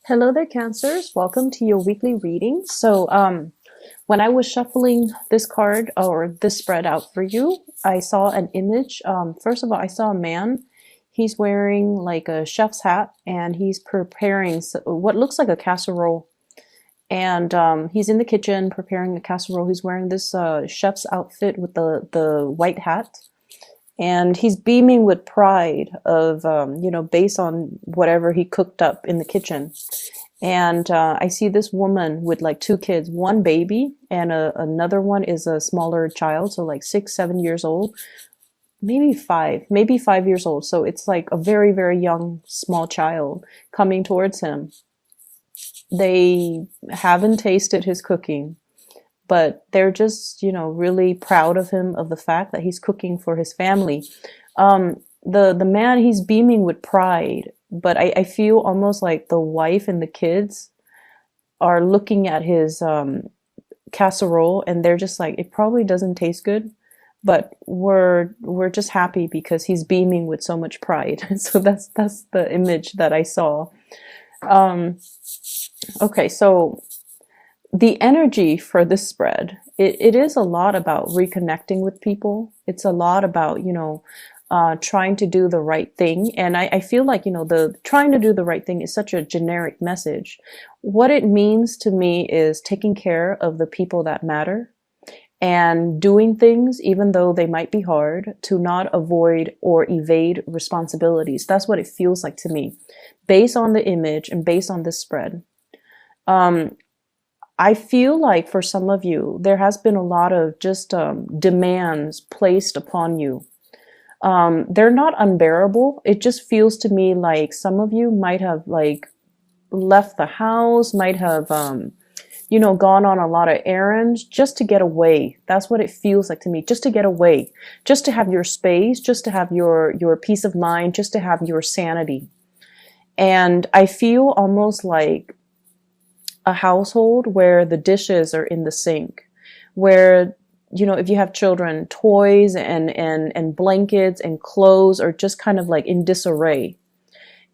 Hello there, Cancers. Welcome to your weekly reading. When I was shuffling this card or this spread out for you, I saw an image. First of all, I saw a man. He's wearing like a chef's hat and he's preparing what looks like a casserole. And he's in the kitchen preparing a casserole. He's wearing this chef's outfit with the white hat. And he's beaming with pride of, based on whatever he cooked up in the kitchen. And I see this woman with like two kids, one baby and another one is a smaller child, so like 6, 7 years old, maybe 5 years old. So it's like a very, very young, small child coming towards him. They haven't tasted his cooking, but they're just, really proud of him, of the fact that he's cooking for his family. The man, he's beaming with pride, but I feel almost like the wife and the kids are looking at his casserole and they're just like, it probably doesn't taste good, but we're just happy because he's beaming with so much pride. So that's the image that I saw. Okay, so the energy for this spread, it is a lot about reconnecting with people. It's a lot about, trying to do the right thing. And I feel like, the trying to do the right thing is such a generic message. What it means to me is taking care of the people that matter and doing things, even though they might be hard, to not avoid or evade responsibilities. That's what it feels like to me, based on the image and based on this spread. I feel like for some of you, there has been a lot of just demands placed upon you. They're not unbearable. It just feels to me like some of you might have like left the house, might have, gone on a lot of errands just to get away. That's what it feels like to me, just to get away, just to have your space, just to have your peace of mind, just to have your sanity. And I feel almost like a household where the dishes are in the sink, where, if you have children, toys and blankets and clothes are just kind of like in disarray.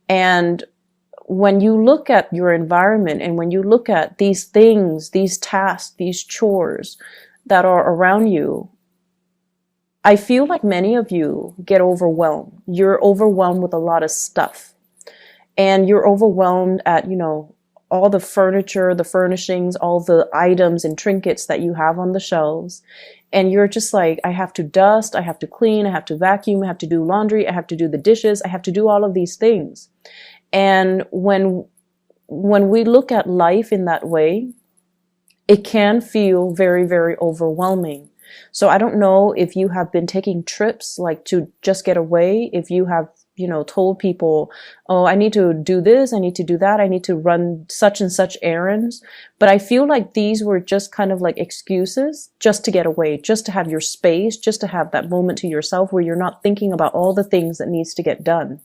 And when you look at your environment and when you look at these things, these tasks, these chores that are around you, I feel like many of you get overwhelmed. You're overwhelmed with a lot of stuff. And you're overwhelmed at, all the furniture, the furnishings, all the items and trinkets that you have on the shelves. And you're just like, I have to dust, I have to clean, I have to vacuum, I have to do laundry, I have to do the dishes, I have to do all of these things. And when we look at life in that way, it can feel very, very overwhelming. So I don't know if you have been taking trips like to just get away, if you have told people, oh, I need to do this, I need to do that, I need to run such and such errands. But I feel like these were just kind of like excuses just to get away, just to have your space, just to have that moment to yourself where you're not thinking about all the things that needs to get done.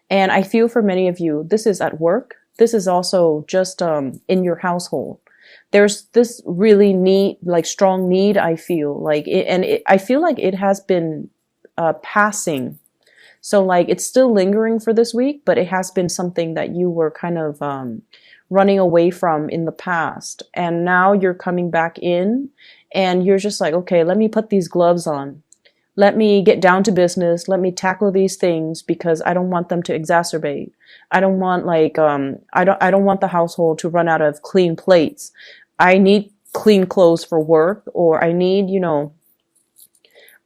And I feel for many of you, this is at work. This is also just in your household. There's this really need, like strong need, I feel like it, I feel like it has been passing. So like it's still lingering for this week, but it has been something that you were kind of running away from in the past. And now you're coming back in and you're just like, okay, let me put these gloves on. Let me get down to business. Let me tackle these things because I don't want them to exacerbate. I don't want like, I don't want the household to run out of clean plates. I need clean clothes for work, or I need,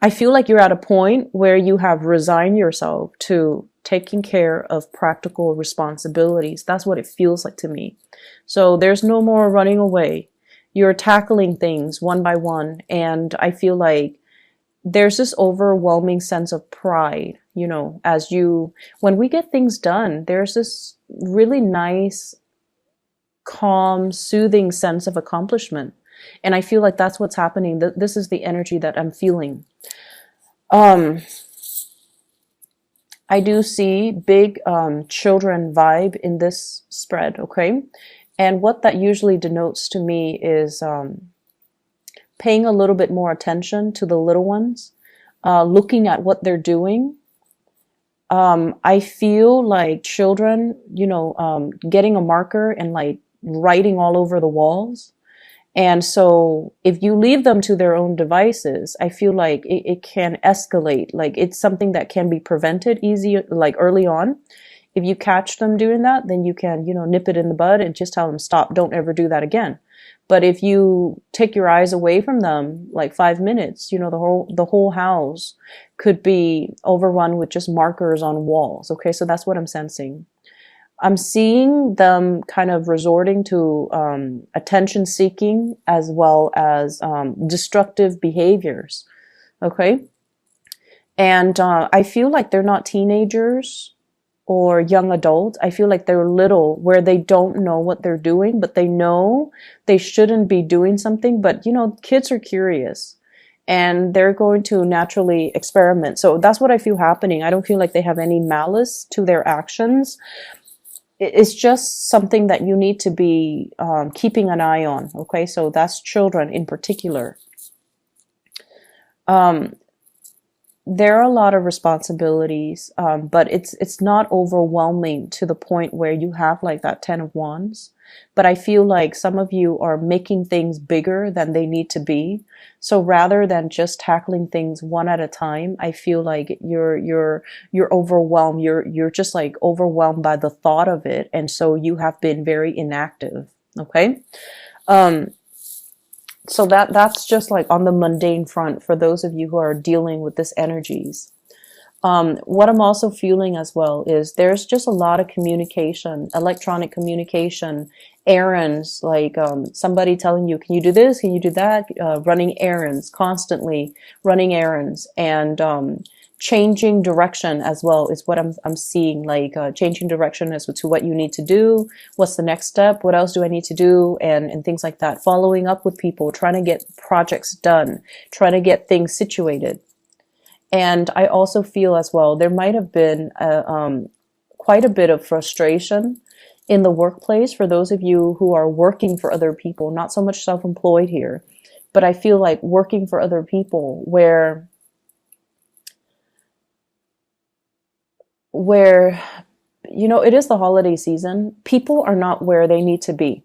I feel like you're at a point where you have resigned yourself to taking care of practical responsibilities. That's what it feels like to me. So there's no more running away. You're tackling things one by one. And I feel like there's this overwhelming sense of pride, when we get things done, there's this really nice, calm, soothing sense of accomplishment. And I feel like that's what's happening. This is the energy that I'm feeling. I do see big children vibe in this spread, okay? And what that usually denotes to me is paying a little bit more attention to the little ones, looking at what they're doing, I feel like children, getting a marker and like writing all over the walls. And so if you leave them to their own devices, I feel like it can escalate. Like it's something that can be prevented easy, like early on. If you catch them doing that, then you can, nip it in the bud and just tell them, stop, don't ever do that again. But if you take your eyes away from them, like 5 minutes, the whole house could be overrun with just markers on walls. Okay, so that's what I'm sensing. I'm seeing them kind of resorting to attention seeking as well as destructive behaviors. Okay. And I feel like they're not teenagers or young adults. I feel like they're little where they don't know what they're doing, but they know they shouldn't be doing something. But, kids are curious and they're going to naturally experiment. So that's what I feel happening. I don't feel like they have any malice to their actions. It's just something that you need to be keeping an eye on. Okay, so that's children in particular. Um, there are a lot of responsibilities, but it's not overwhelming to the point where you have like that 10 of wands. But I feel like some of you are making things bigger than they need to be. So rather than just tackling things one at a time, I feel like you're overwhelmed. You're just like overwhelmed by the thought of it, and so you have been very inactive. Okay. Um, so that's just like on the mundane front for those of you who are dealing with this energies. What I'm also feeling as well is there's just a lot of communication, electronic communication, errands, like somebody telling you, can you do this? Can you do that? Running errands, constantly running errands, and changing direction as well is what I'm seeing, like changing direction as to what you need to do. What's the next step? What else do I need to do? And things like that. Following up with people, trying to get projects done, trying to get things situated. And I also feel as well, there might have been quite a bit of frustration in the workplace for those of you who are working for other people, not so much self-employed here, but I feel like working for other people where it is the holiday season. People are not where they need to be.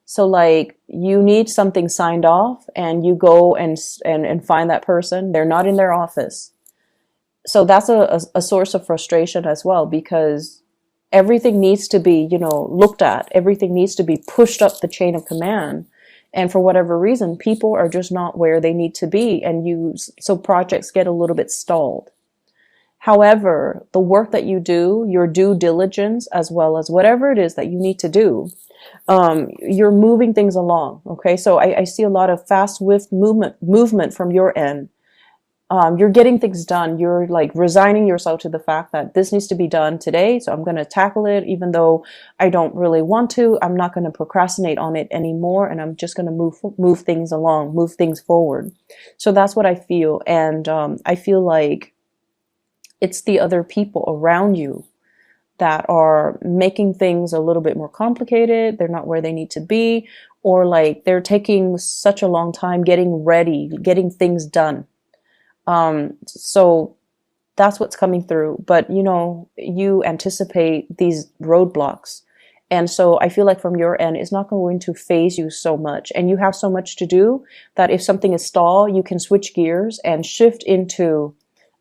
So like you need something signed off and you go and find that person. They're not in their office. So that's a source of frustration as well, because everything needs to be, looked at. Everything needs to be pushed up the chain of command. And for whatever reason, people are just not where they need to be. So projects get a little bit stalled. However, the work that you do, your due diligence, as well as whatever it is that you need to do, you're moving things along. Okay. So I see a lot of fast, swift movement from your end. You're getting things done. You're like resigning yourself to the fact that this needs to be done today. So I'm going to tackle it, even though I don't really want to. I'm not going to procrastinate on it anymore. And I'm just going to move things along, move things forward. So that's what I feel. And, I feel like it's the other people around you that are making things a little bit more complicated. They're not where they need to be, or like they're taking such a long time getting ready, getting things done. So that's what's coming through. But, you anticipate these roadblocks. And so I feel like from your end, it's not going to phase you so much. And you have so much to do that if something is stalled, you can switch gears and shift into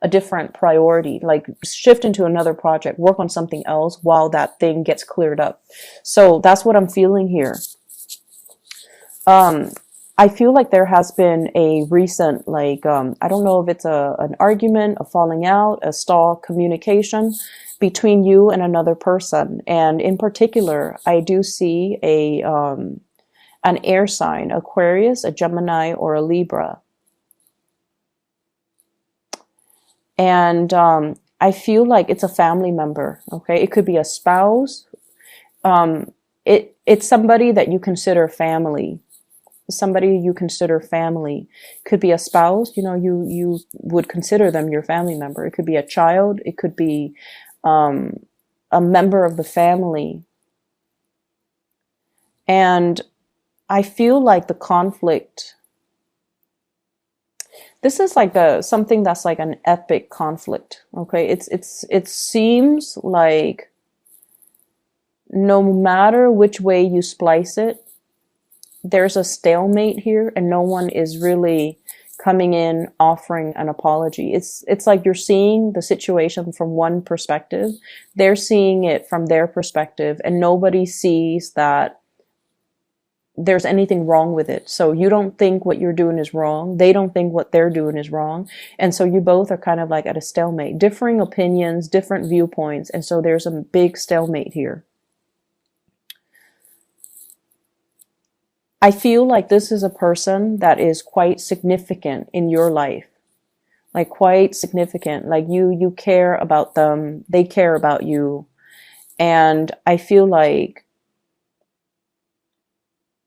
a different priority, like shift into another project, work on something else while that thing gets cleared up. So that's what I'm feeling here. I feel like there has been a recent, like, I don't know if it's an argument, a falling out, a stall communication between you and another person. And in particular, I do see an air sign, Aquarius, a Gemini, or a Libra. And I feel like it's a family member. Okay, it could be a spouse. It's somebody that you consider family. Somebody you consider family. Could be a spouse. You would consider them your family member. It could be a child. It could be a member of the family. And I feel like the conflict This is like something that's like an epic conflict. Okay, it seems like no matter which way you splice it, there's a stalemate here, and no one is really coming in offering an apology. It's like you're seeing the situation from one perspective, they're seeing it from their perspective, and nobody sees that there's anything wrong with it. So you don't think what you're doing is wrong. They don't think what they're doing is wrong. And so you both are kind of like at a stalemate, differing opinions, different viewpoints. And so there's a big stalemate here. I feel like this is a person that is quite significant in your life. Like quite significant. Like you care about them. They care about you. And I feel like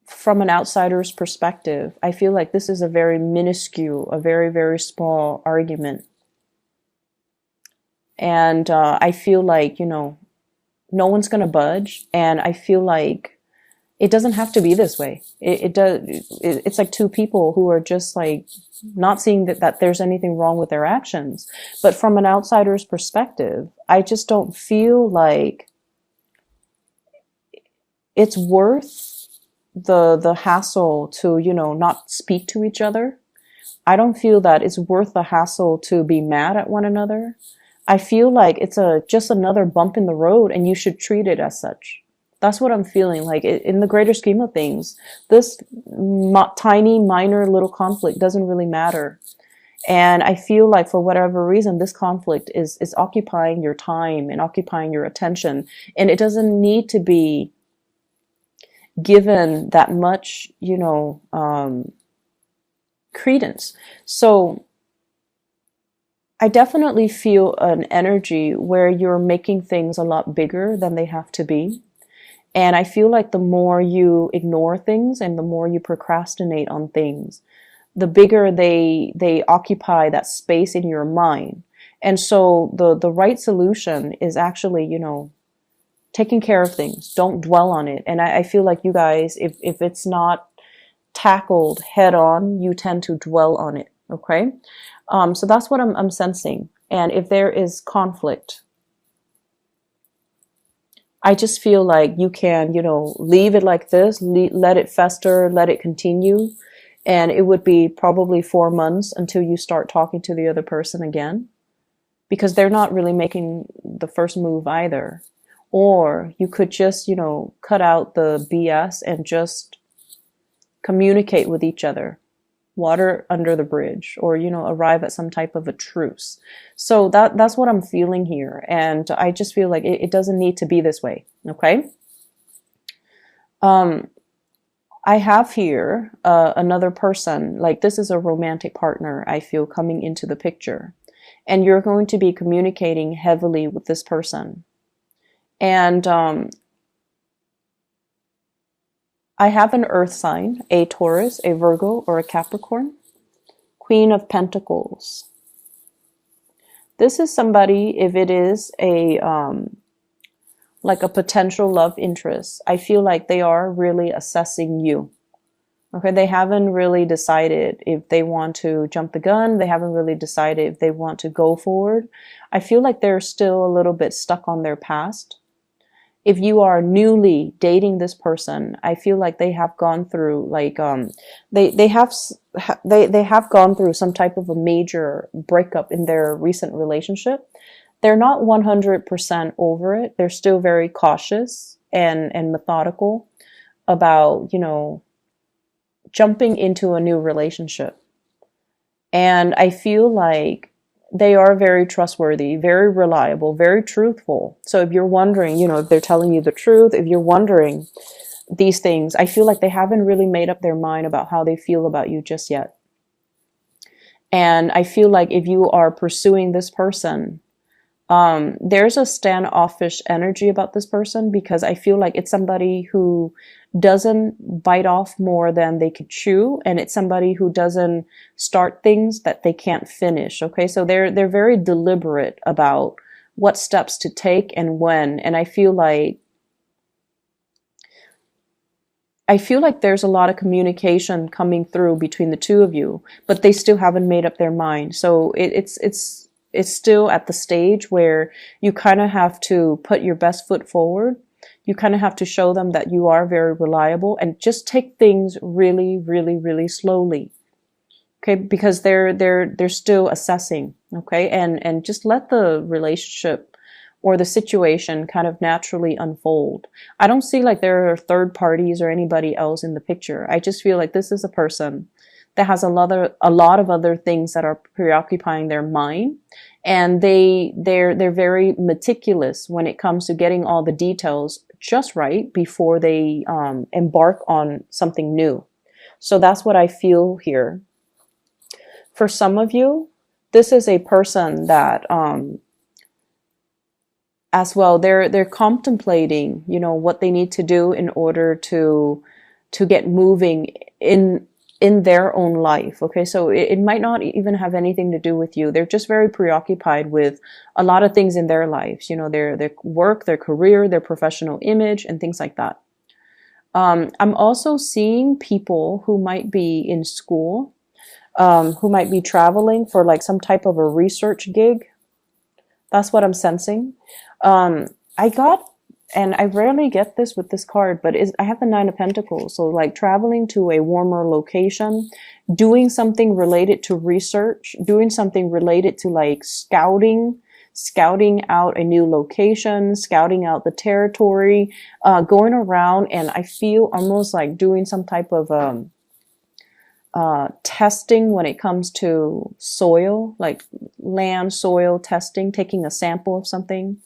from an outsider's perspective, I feel like this is a very minuscule, a very, very small argument. And I feel like, no one's going to budge. And I feel like it doesn't have to be this way. It's like two people who are just like not seeing that there's anything wrong with their actions. But from an outsider's perspective, I just don't feel like it's worth the hassle to, not speak to each other. I don't feel that it's worth the hassle to be mad at one another. I feel like it's just another bump in the road, and you should treat it as such. That's what I'm feeling like. In the greater scheme of things, this tiny, minor little conflict doesn't really matter. And I feel like for whatever reason, this conflict is occupying your time and occupying your attention. And it doesn't need to be given that much, credence. So I definitely feel an energy where you're making things a lot bigger than they have to be. And I feel like the more you ignore things and the more you procrastinate on things, the bigger they occupy that space in your mind. And so the right solution is actually, taking care of things. Don't dwell on it. And I feel like you guys, if it's not tackled head on, you tend to dwell on it. Okay. So that's what I'm sensing. And if there is conflict, I just feel like you can, leave it like this, let it fester, let it continue. And it would be probably 4 months until you start talking to the other person again, because they're not really making the first move either. Or you could just, cut out the BS and just communicate with each other, water under the bridge, or, arrive at some type of a truce. So that's what I'm feeling here. And I just feel like it doesn't need to be this way. Okay. I have here another person, like this is a romantic partner, I feel, coming into the picture. And you're going to be communicating heavily with this person. And I have an earth sign, a Taurus, a Virgo, or a Capricorn. Queen of Pentacles. This is somebody, if it is like a potential love interest, I feel like they are really assessing you. Okay, they haven't really decided if they want to jump the gun. They haven't really decided if they want to go forward. I feel like they're still a little bit stuck on their past. If you are newly dating this person, I feel like they have gone through they have gone through some type of a major breakup in their recent relationship. They're not 100% over it. They're still very cautious and methodical about, jumping into a new relationship. And I feel like they are very trustworthy, very reliable, very truthful. So if you're wondering, if they're telling you the truth, if you're wondering these things, I feel like they haven't really made up their mind about how they feel about you just yet. And I feel like if you are pursuing this person, there's a standoffish energy about this person, because I feel like it's somebody who doesn't bite off more than they could chew, and it's somebody who doesn't start things that they can't finish. Okay, so they're very deliberate about what steps to take and when. And I feel like I feel like there's a lot of communication coming through between the two of you, but they still haven't made up their mind. So it's still at the stage where you kind of have to put your best foot forward. You kind of have to show them that you are very reliable, and just take things really, really, really slowly. Okay, because they're still assessing. Okay, and just let the relationship or the situation kind of naturally unfold. I don't see like there are third parties or anybody else in the picture. I just feel like this is a person that has a lot of other things that are preoccupying their mind, and they're very meticulous when it comes to getting all the details just right before they embark on something new. So that's what I feel here. For some of you, this is a person that as well, they're contemplating, you know, what they need to do in order to get moving in their own life. Okay, so it might not even have anything to do with you. They're just very preoccupied with a lot of things in their lives, you know, their work, their career, their professional image, and things like that. I'm also seeing people who might be in school, who might be traveling for like some type of a research gig. That's what I'm sensing. I got, and I rarely get this with this card, but I have the Nine of Pentacles. So like traveling to a warmer location, doing something related to research, doing something related to like scouting out a new location, scouting out the territory, going around, and I feel almost like doing some type of testing when it comes to soil, like land soil testing, taking a sample of something,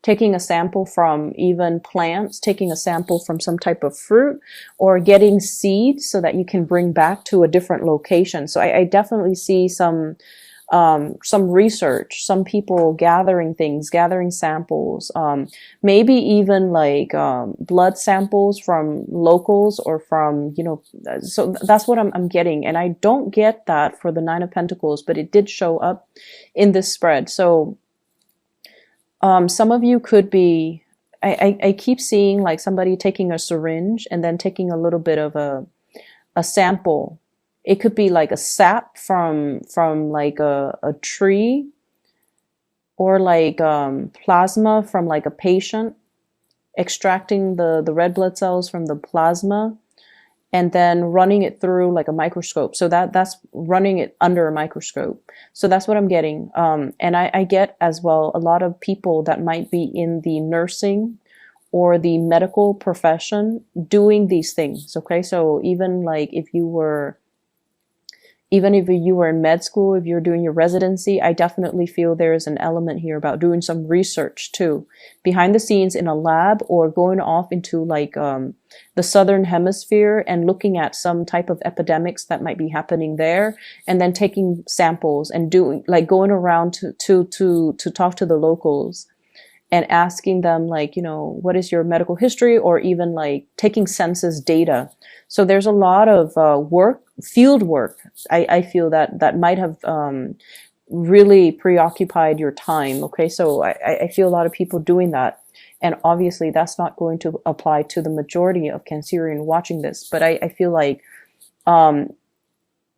taking a sample from even plants, taking a sample from some type of fruit, or getting seeds so that you can bring back to a different location. So I definitely see some research, some people gathering things, gathering samples, maybe even like blood samples from locals or from, you know, so that's what I'm getting. And I don't get that for the Nine of Pentacles, but it did show up in this spread. So some of you could be, I keep seeing like somebody taking a syringe and then taking a little bit of a sample. It could be like a sap from like a tree, or like plasma from like a patient, extracting the red blood cells from the plasma and then running it through like a microscope. So that's running it under a microscope. So that's what I'm getting. And I get as well a lot of people that might be in the nursing or the medical profession doing these things. Okay, so even if you were in med school, if you're doing your residency, I definitely feel there is an element here about doing some research too, behind the scenes in a lab, or going off into like the southern hemisphere and looking at some type of epidemics that might be happening there, and then taking samples and doing like going around to talk to the locals and asking them like, you know, what is your medical history, or even like taking census data. So there's a lot of field work. I feel that might have really preoccupied your time. Okay, so I feel a lot of people doing that. And obviously that's not going to apply to the majority of Cancerian watching this. But I feel like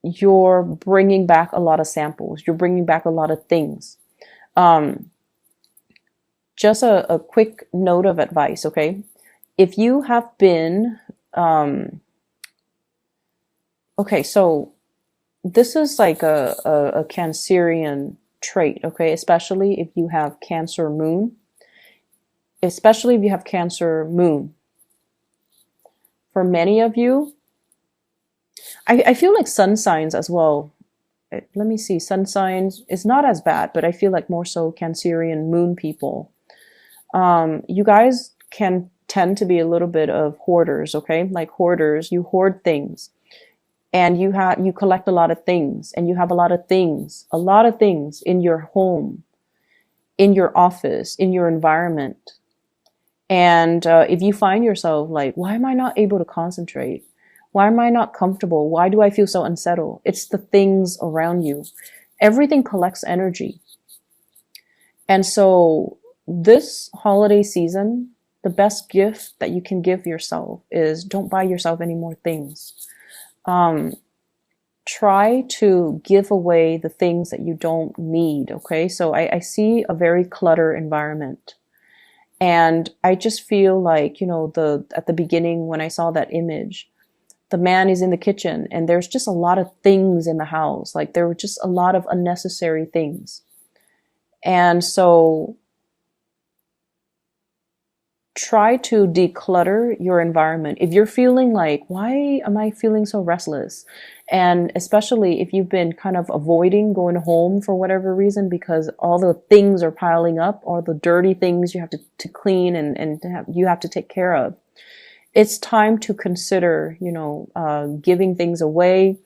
you're bringing back a lot of samples. You're bringing back a lot of things. Just a quick note of advice, okay? If you have been... okay, so this is like a Cancerian trait, okay? Especially if you have Cancer moon. Especially if you have Cancer moon. For many of you, I feel like sun signs as well. Let me see, sun signs is not as bad, but I feel like more so Cancerian moon people. You guys can tend to be a little bit of hoarders, okay? Like hoarders, you hoard things. And you collect a lot of things, and you have a lot of things in your home, in your office, in your environment. And if you find yourself like, why am I not able to concentrate? Why am I not comfortable? Why do I feel so unsettled? It's the things around you. Everything collects energy. And so this holiday season, The best gift that you can give yourself is don't buy yourself any more things. Um, Try to give away the things that you don't need. Okay. So I see a very cluttered environment. And I just feel like, at the beginning when I saw that image, the man is in the kitchen and there's just a lot of things in the house. Like there were just a lot of unnecessary things. And so try to declutter your environment. If you're feeling like, why am I feeling so restless? And especially if you've been kind of avoiding going home for whatever reason, because all the things are piling up, all the dirty things you have to clean and you have to take care of. It's time to consider, giving things away.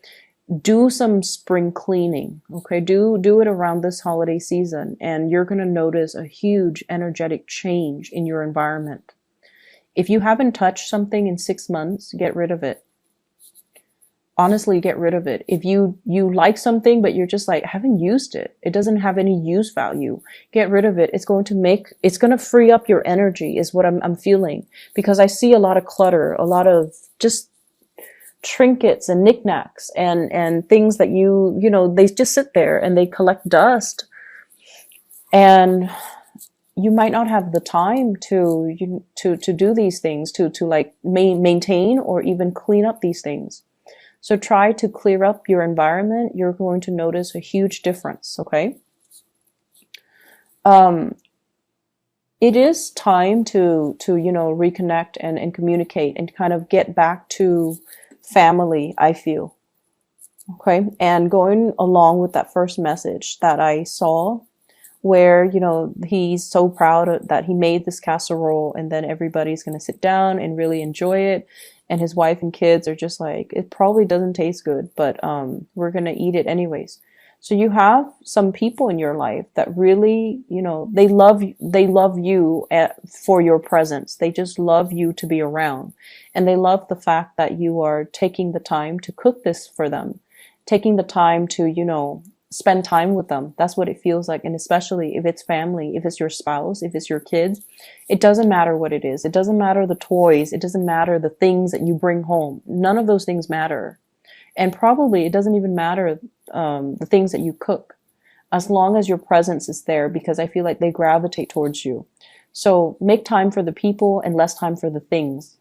Do some spring cleaning. Okay. Do it around this holiday season and you're going to notice a huge energetic change in your environment. If you haven't touched something in 6 months, get rid of it. Honestly, get rid of it. If you like something, but you're just like, I haven't used it. It doesn't have any use value. Get rid of it. It's going to free up your energy is what I'm feeling, because I see a lot of clutter, a lot of just trinkets and knickknacks and things that they just sit there and they collect dust, and you might not have the time to do these things, to like maintain or even clean up these things. So try to clear up your environment. You're going to notice a huge difference. Okay. It is time to reconnect and communicate and kind of get back to family, I feel. Okay. And going along with that first message that I saw, where, he's so proud that he made this casserole and then everybody's going to sit down and really enjoy it. And his wife and kids are just like, it probably doesn't taste good, but we're going to eat it anyways. So you have some people in your life that really, they love you for your presence. They just love you to be around. And they love the fact that you are taking the time to cook this for them, taking the time to, spend time with them. That's what it feels like. And especially if it's family, if it's your spouse, if it's your kids, it doesn't matter what it is. It doesn't matter the toys. It doesn't matter the things that you bring home. None of those things matter. And probably it doesn't even matter the things that you cook, as long as your presence is there, because I feel like they gravitate towards you. So make time for the people and less time for the things.